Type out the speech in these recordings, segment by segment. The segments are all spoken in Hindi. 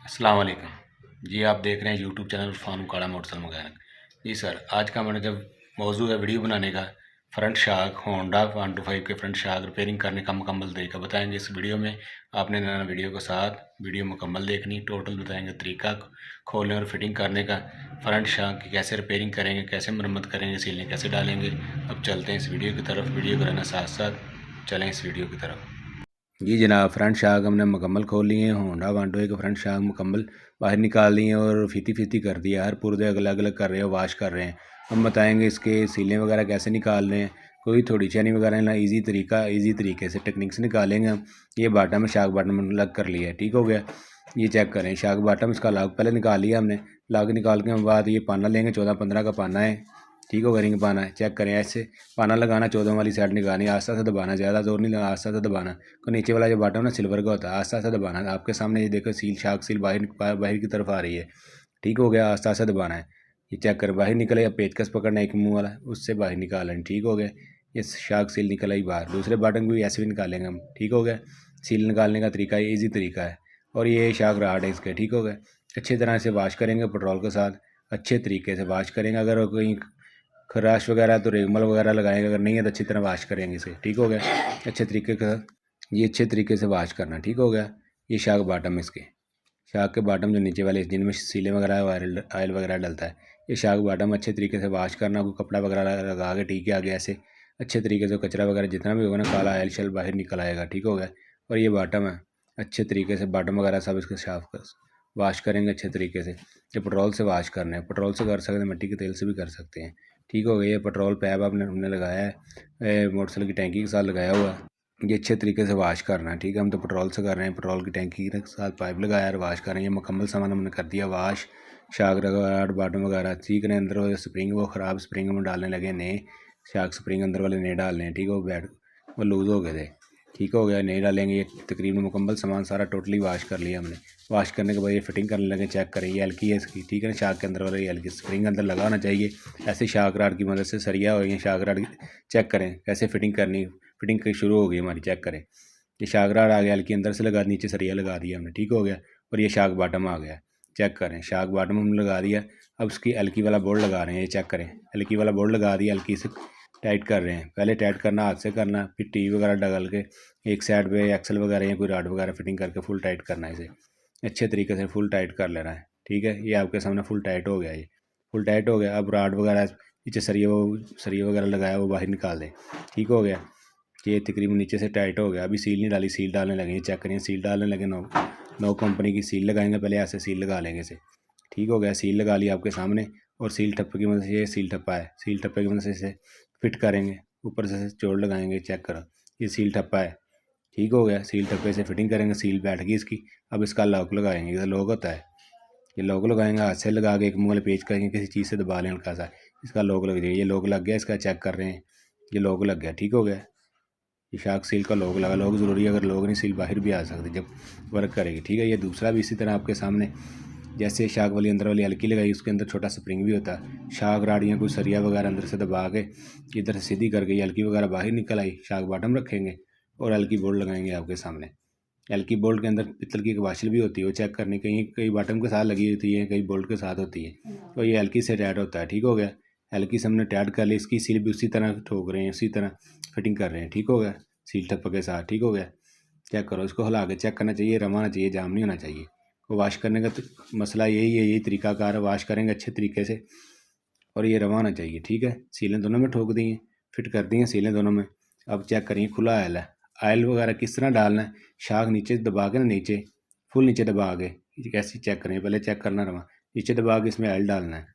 अस्सलाम वालेकुम जी। आप देख रहे हैं YouTube channel Irfan Ukada motorcycle mechanic. जी सर, आज का मैंने जब मौजू है वीडियो बनाने का, फ्रंट शॉक होंडा 125 के फ्रंट शॉक रिपेयरिंग करने का मुकम्मल तरीका बताएंगे इस वीडियो में। आपने ना वीडियो के साथ वीडियो मुकम्मल देखनी, टोटल बताएंगे तरीका खोलने और फिटिंग करने का, फ्रंट शॉक की कैसे रिपेयरिंग करेंगे, कैसे मरम्मत करेंगे, सीलने कैसे डालेंगे। अब चलते हैं इस वीडियो की तरफ। वीडियो को रहना साथ साथ चलें इस वीडियो की तरफ। जी जनाब, फ्रंट शाक हमने मुकम्मल खोल लिए हैं। होंडा 125 का फ्रंट शाक मुकम्मल बाहर निकाल लिए हैं और फीती फीती कर दिया। हर पुर्जे अलग अलग कर रहे हैं, वॉश कर रहे हैं। हम बताएंगे इसके सीलें वगैरह कैसे निकाल रहे हैं, कोई थोड़ी चैनी वगैरह ना, इजी तरीके से टेक्निक से निकालेंगे हम। ये बाटम में शाक बाटम लग कर लिया है, ठीक हो गया। ये चेक करें, शाक बाटम इसका लॉक पहले निकाल लिया हमने। लॉक निकाल के हम बाद ये पाना लेंगे, 14-15 का पाना है, ठीक होगा। रिंग पाना है, चेक करें ऐसे पाना लगाना, 14 वाली साइड निकालनी, आस्ता से दबाना, ज़्यादा जोर नहीं लगा, आस्ता से दबाना। तो नीचे वाला जो बटन ना सिल्वर का होता है, आस्ता से दबाना। आपके सामने ये देखो सील, शाक सील बाहर की तरफ आ रही है, ठीक हो गया। आस्ता से दबाना है, ये चेक कर बाहर निकले। या पेचकस पकड़ना एक मुँह वाला, उससे बाहर निकालना, ठीक हो गया। ये शाक सील निकल आई बाहर। दूसरे बटन भी ऐसे भी निकालेंगे हम, ठीक हो गया। सील निकालने का तरीका ईजी तरीका है। और ये शाक राड है इसके, ठीक हो गया। अच्छी तरह से वॉश करेंगे पेट्रोल के साथ, अच्छे तरीके से वॉश करेंगे। अगर कहीं खराश वगैरह तो रेगमल वगैरह लगाएंगे, अगर नहीं है तो अच्छी तरह वॉश करेंगे इसे, ठीक हो गया। अच्छे तरीके का ये अच्छे तरीके से वॉश करना, ठीक हो गया। ये शाक बाटम इसके, शाक के बाटम जो नीचे वाले जिनमें सीले वगैरह ऑयल वगैरह डलता है, ये शाक बाटम अच्छे तरीके से वॉश करना। कोई कपड़ा वगैरह लगा के, ठीक है, आगे ऐसे अच्छे तरीके से कचरा वगैरह जितना भी होगा ना, काला ऑयल शल बाहर निकल आएगा, ठीक हो गया। और ये बाटम है, अच्छे तरीके से बाटम वगैरह सब इसके साफ कर वॉश करेंगे अच्छे तरीके से। ये पेट्रोल से वॉश करना है, पेट्रोल से कर सकते हैं, मिट्टी के तेल से भी कर सकते हैं, ठीक हो गया। ये पेट्रोल पैप आपने हमने लगाया है, मोटरसाइकिल की टैंकी के साथ लगाया हुआ है। ये अच्छे तरीके से वॉश करना है, ठीक है। हम तो पेट्रोल से कर रहे हैं, पेट्रोल की टैंकी के साथ पाइप लगाया और वॉश कर रहे हैं। ये मुकम्मल सामान हमने कर दिया वॉश। शाक वगैरह बाटम वगैरह ठीक है। अंदर वो स्प्रिंग, वो ख़राब स्प्रिंग में डालने लगे नए शाक स्प्रिंग, अंदर वाले नए डालने हैं, ठीक हो। बैठ वो लूज़ हो गए थे, ठीक हो गया, नहीं डालेंगे। ये तकरीबन मुकम्मल सामान सारा टोटली वॉश कर लिया हमने। वॉश करने के बाद ये फिटिंग करने लगे, चेक करें ये हल्की है इसकी, ठीक है ना। शाक के अंदर वाले हल्की स्प्रिंग अंदर लगा होना चाहिए। ऐसे शाक राड की मदद से सरिया हो गई, शाक राड चेक करें कैसे फिटिंग करनी। फिटिंग शुरू हो गई हमारी, चेक करें। ये शाक राड आ गया, हल्की अंदर से लगा, नीचे सरिया लगा दिया हमने, ठीक हो गया। और ये शाक बाटम आ गया, चेक करें। शाक बाटम हमने लगा दिया। अब उसकी हल्की वाला बोल्ट लगा रहे हैं, ये चेक करें। हल्की वाला बोल्ट लगा दिया, हल्की से टाइट कर रहे हैं। पहले टाइट करना हाथ से करना, फिर टी वगैरह डाल के एक साइड पे एक्सल वगैरह या कोई राड वगैरह फिटिंग करके फुल टाइट करना है। इसे अच्छे तरीके से फुल टाइट कर लेना है, ठीक है। ये आपके सामने फुल टाइट हो गया, ये फुल टाइट हो गया। अब राड वगैरह नीचे सरिया वगैरह लगाया वो बाहर निकाल दें, ठीक हो गया। ये तकरीबन नीचे से टाइट हो गया। अभी सील नहीं डाली, सील डालने लगे, चेक करिए सील डालने लगे। नो कंपनी की सील लगाएंगे, पहले ऐसे सील लगा लेंगे इसे, ठीक हो गया। सील लगा लिया आपके सामने। और सील ठप्पे की मदद से, ये सील ठप्पा है, सील ठप्पे की मदद से इसे फिट करेंगे। ऊपर से जोड़ लगाएंगे, चेक करो ये सील ठप्पा है, ठीक हो गया। सील ठप्पे से फिटिंग करेंगे, सील बैठ गई इसकी। अब इसका लॉक लगाएंगे, ये लॉक होता है, ये लॉक लगाएंगे हाथ से लगा के, एक मुँह वाले पेच करेंगे, किसी चीज़ से दबा लें हल्का सा, इसका लॉक लग जाएगा। ये लॉक लग गया इसका, चेक कर रहे हैं, ये लॉक लग गया, ठीक हो गया। ये शाक सील का लॉक लगा, लॉक ज़रूरी है, अगर लॉक नहीं सील बाहर भी आ सकती जब वर्क करेगी, ठीक है। ये दूसरा भी इसी तरह आपके सामने, जैसे शाक वाली अंदर वाली हल्की लगाई, उसके अंदर छोटा स्प्रिंग भी होता है। शाक राड़ियाँ कोई सरिया वगैरह अंदर से दबा के इधर से सीधी कर गई, हल्की वगैरह बाहर निकल आई, शाक बॉटम रखेंगे और हल्की बोल्ट लगाएंगे आपके सामने। हल्की बोल्ट के अंदर पित्तल की एक वाशल भी होती है, वो चेक करनी, कहीं कई बॉटम के साथ लगी होती है, कई बोल्ट के साथ होती है। तो ये हल्की से टाइट होता है, ठीक हो गया। हल्की से हमने टाइट कर ली, इसकी सील भी उसी तरह ठोक रहे हैं, उसी तरह फिटिंग कर रहे हैं, ठीक हो गया। सील ठप्प के साथ, ठीक हो गया। चेक करो, इसको हिला के चेक करना चाहिए, रवाना चाहिए, जाम नहीं होना चाहिए। वो वाश करने का तो मसला यही है, यही तरीकाकार है, वाश करेंगे अच्छे तरीके से और ये रवाना चाहिए, ठीक है। सीलें दोनों में ठोक दी हैं, फिट कर दी हैं सीलें दोनों में। अब चेक करिए खुला ऑयल है, ऑयल वगैरह किस तरह डालना है। शाक नीचे दबा के ना, नीचे फुल नीचे दबा के, कैसे चेक करें, पहले चेक करना रवा, नीचे दबा के इसमें ऑयल डालना है।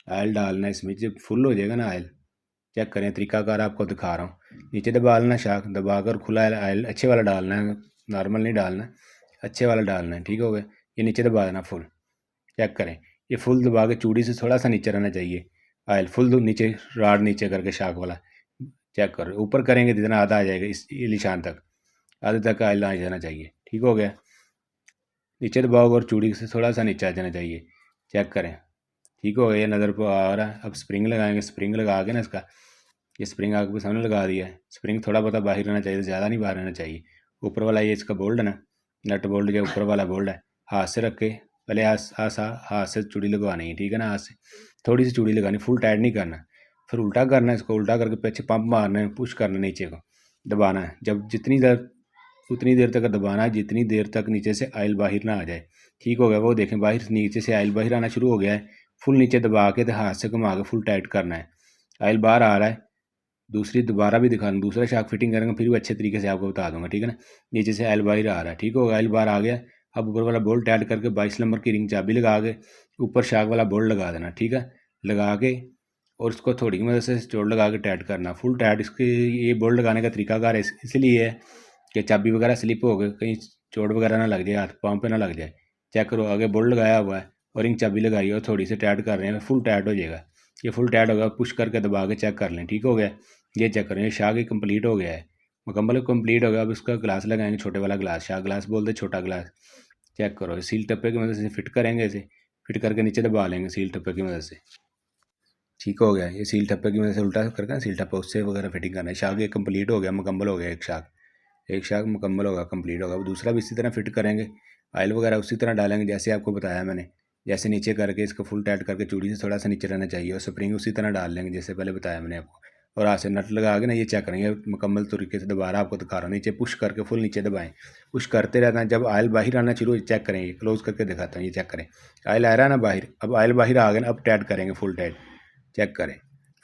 ऑयल डालना है इसमें, जब फुल हो जाएगा ना ऑयल, चेक करें, तरीकाकार आपको दिखा रहा हूँ। नीचे दबा लेना, शाक दबा कर खुला ऑयल अच्छे वाला डालना है, नॉर्मल नहीं डालना, अच्छे वाला डालना है, ठीक हो गया। ये नीचे दबा देना फुल, चेक करें। ये फुल दबा के चूड़ी से थोड़ा सा नीचे रहना चाहिए ऑयल, फुल नीचे, राड नीचे करके शाक वाला, चेक करो। ऊपर करेंगे जितना आधा आ जाएगा, इस ये निशान तक, आधे तक ऑयल आ जाना चाहिए, ठीक हो गया। नीचे दबाओगे और चूड़ी से थोड़ा सा नीचे आ जाना चाहिए, चेक करें, ठीक हो गया। ये नज़र पर आ रहा है। अब स्प्रिंग लगाएंगे, स्प्रिंग लगा के ना इसका, ये स्प्रिंग आपके सामने लगा दिया है। स्प्रिंग थोड़ा बहुत बाहर रहना चाहिए, ज़्यादा नहीं बाहर रहना चाहिए। ऊपर वाला ये इसका बोल्ट है ना, नट बोल्ट जो ऊपर वाला बोल्ट है, हाथ से रख के पहले हाथ से चूड़ी लगवानी है, ठीक है ना। हाथ से थोड़ी सी चूड़ी लगानी, फुल टाइट नहीं करना। फिर उल्टा करना है, इसको उल्टा करके पीछे पंप मारना है, पुश करना है, नीचे को दबाना है। जब जितनी देर उतनी देर तक दबाना है जितनी देर तक नीचे से आयल बाहर ना आ जाए। ठीक हो गया, वो देखें बाहर नीचे से आयल बाहर आना शुरू हो गया है। फुल नीचे दबा के तो हाथ से घुमा के फुल टाइट करना है। आयल बाहर आ रहा है, दूसरी दोबारा भी दिखा दूँ, दूसरा शाक फिटिंग करेंगे फिर भी अच्छे तरीके से आपको बता दूंगा, ठीक है ना। नीचे से आयल बाहर आ रहा है, ठीक होगा, आयल बाहर आ गया। अब ऊपर वाला बोल्ट ऐड करके 22 नंबर की रिंग चाबी लगा के ऊपर शाक वाला बोल्ट लगा देना, ठीक है। लगा के और इसको थोड़ी की मदद से जोड़ लगा के टाइट करना, फुल टाइट। इसके ये बोल्ट लगाने का तरीकाकार इसलिए है कि चाबी वगैरह स्लिप हो गए, कहीं चोट वगैरह ना लग जाए, हाथ पाँव पे ना लग जाए। चेक करो, आगे बोल्ट लगाया हुआ है और रिंग चाबी लगाई है और थोड़ी सी टाइट कर रहे हैं, फुल टाइट हो जाएगा। ये फुल टाइट होगा, पुश करके दबा के चेक कर लें, ठीक हो गया। ये चेक करें, ये शाक ही कंप्लीट हो गया है, मुकम्मल कंप्लीट हो गया। अब इसका ग्लास लगाएंगे, छोटे वाला ग्लास, शाक ग्लास बोलते, छोटा ग्लास। चेक करो, सील टप्पे की मदद से फिट करेंगे, इसे फिट करके नीचे दबा लेंगे सील टप्पे की मदद से। ठीक हो गया, ये सील टप्पे की मदद से उल्टा करके सील टप्पा उससे वगैरह फिटिंग करना है। शाक ये कंप्लीट हो गया, मुकम्मल हो गया। एक शाक मुकम्मल होगा, कंप्लीट होगा। अब दूसरा भी इसी तरह फिट करेंगे, ऑयल वगैरह उसी तरह डालेंगे जैसे आपको बताया मैंने। जैसे नीचे करके इसको फुल टाइट करके चूड़ी से थोड़ा सा नीचे रहना चाहिए और स्प्रिंग उसी तरह डाल लेंगे जैसे पहले बताया मैंने आपको। और हाथ से नट लगा के ना ये चेक करेंगे मुकम्मल तरीके से। दोबारा आपको दिखा रहा हूँ, नीचे पुश करके फुल नीचे दबाएं, पुश करते रहना है। जब ऑयल बाहर आना शुरू चेक करें, ये क्लोज करके दिखाता हूँ, ये चेक करें, ऑयल आ रहा है ना बाहर। अब ऑयल बाहर आ गया ना, अब टाइट करेंगे फुल टाइट। चेक करें,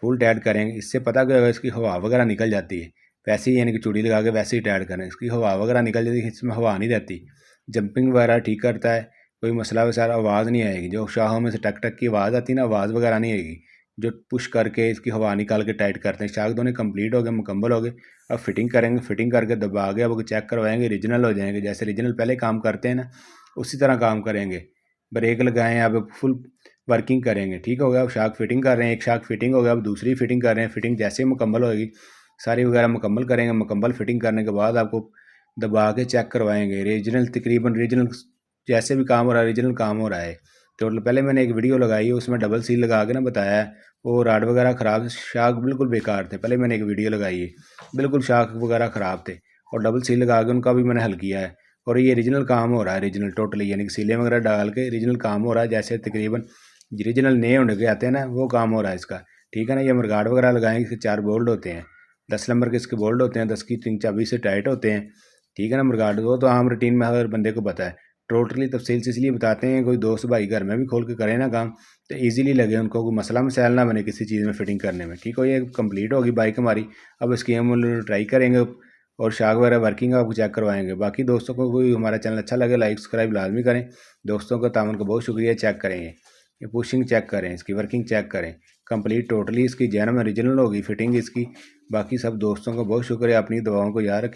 फुल टाइट करेंगे। इससे पता क्या होगा, इसकी हवा वगैरह निकल जाती है। वैसे ही यानी कि चूड़ी लगा के वैसे ही टाइट करें, इसकी हवा वगैरह निकल जाती है, इसमें हवा नहीं रहती। जंपिंग वगैरह ठीक करता है, कोई मसला वैसा आवाज़ नहीं आएगी। जो शाहों में से टक टक की आवाज़ आती है ना, आवाज़ वगैरह नहीं आएगी। जो पुश करके इसकी हवा निकाल के टाइट करते हैं। शाक दोनों कंप्लीट हो गए, मुकम्मल हो गए। अब फिटिंग करेंगे, फिटिंग करके दबा के अब चेक करवाएंगे, ओरिजिनल हो जाएंगे। जैसे ओरिजिनल पहले काम करते हैं ना, उसी तरह काम करेंगे। ब्रेक लगाएं, अब फुल वर्किंग करेंगे, ठीक हो गया। अब शाक फिटिंग कर रहे हैं, एक शाक फिटिंग हो गया, अब दूसरी फिटिंग कर रहे हैं। फिटिंग जैसे ही मुकम्मल होगी, सारी वगैरह मुकम्मल करेंगे। मुकम्मल फिटिंग करने के बाद आपको दबा के चेक करवाएंगे। रीजनल तकरीबन रीजनल जैसे भी काम हो रहा है, रीजनल काम हो रहा है। तो पहले मैंने एक वीडियो लगाई है, उसमें डबल सील लगा के ना बताया है। वो राड वगैरह ख़राब, शाक बिल्कुल बेकार थे। पहले मैंने एक वीडियो लगाई है, बिल्कुल शाक वगैरह ख़राब थे और डबल सील लगा के उनका भी मैंने हल किया है। और ये रीजनल काम हो रहा है, रीजनल टोटली, यानी कि सीलें वगैरह डाल के रीजनल काम हो रहा है। जैसे तकरीबन रीजनल नए होने के आते हैं ना, वो काम हो रहा है इसका, ठीक है ना। ये मरगाड वगैरह लगाएंगे, इसके 4 बोल्ट होते हैं, 10 नंबर के इसके बोल्ट होते हैं, 10 की रिंग चाबी से टाइट होते हैं, ठीक है ना। मरगाड वो तो आम रूटीन में हर बंदे को पता है। टोटली तफसील से इसलिए बताते हैं, कोई दोस्त भाई घर में भी खोल के करें ना काम, तो ईजिली लगे उनको, कोई मसला मसाइल ना बने किसी चीज़ में फिटिंग करने में, ठीक हो। ये कंप्लीट होगी बाइक हमारी। अब इसकी हम ट्राई करेंगे और शाक वगैरह वर्किंग आपको चेक करवाएंगे। बाकी दोस्तों को कोई हमारा चैनल अच्छा लगे, लाइक सब्सक्राइब लाजमी करें। दोस्तों का तावन का बहुत शुक्रिया। चेक करेंगे, ये पुशिंग चेक करें, इसकी वर्किंग चेक करें, कंप्लीट टोटली इसकी जैनम ओरिजिनल होगी फिटिंग इसकी। बाकी सब दोस्तों को बहुत शुक्रिया, अपनी दुआओं को याद रखें।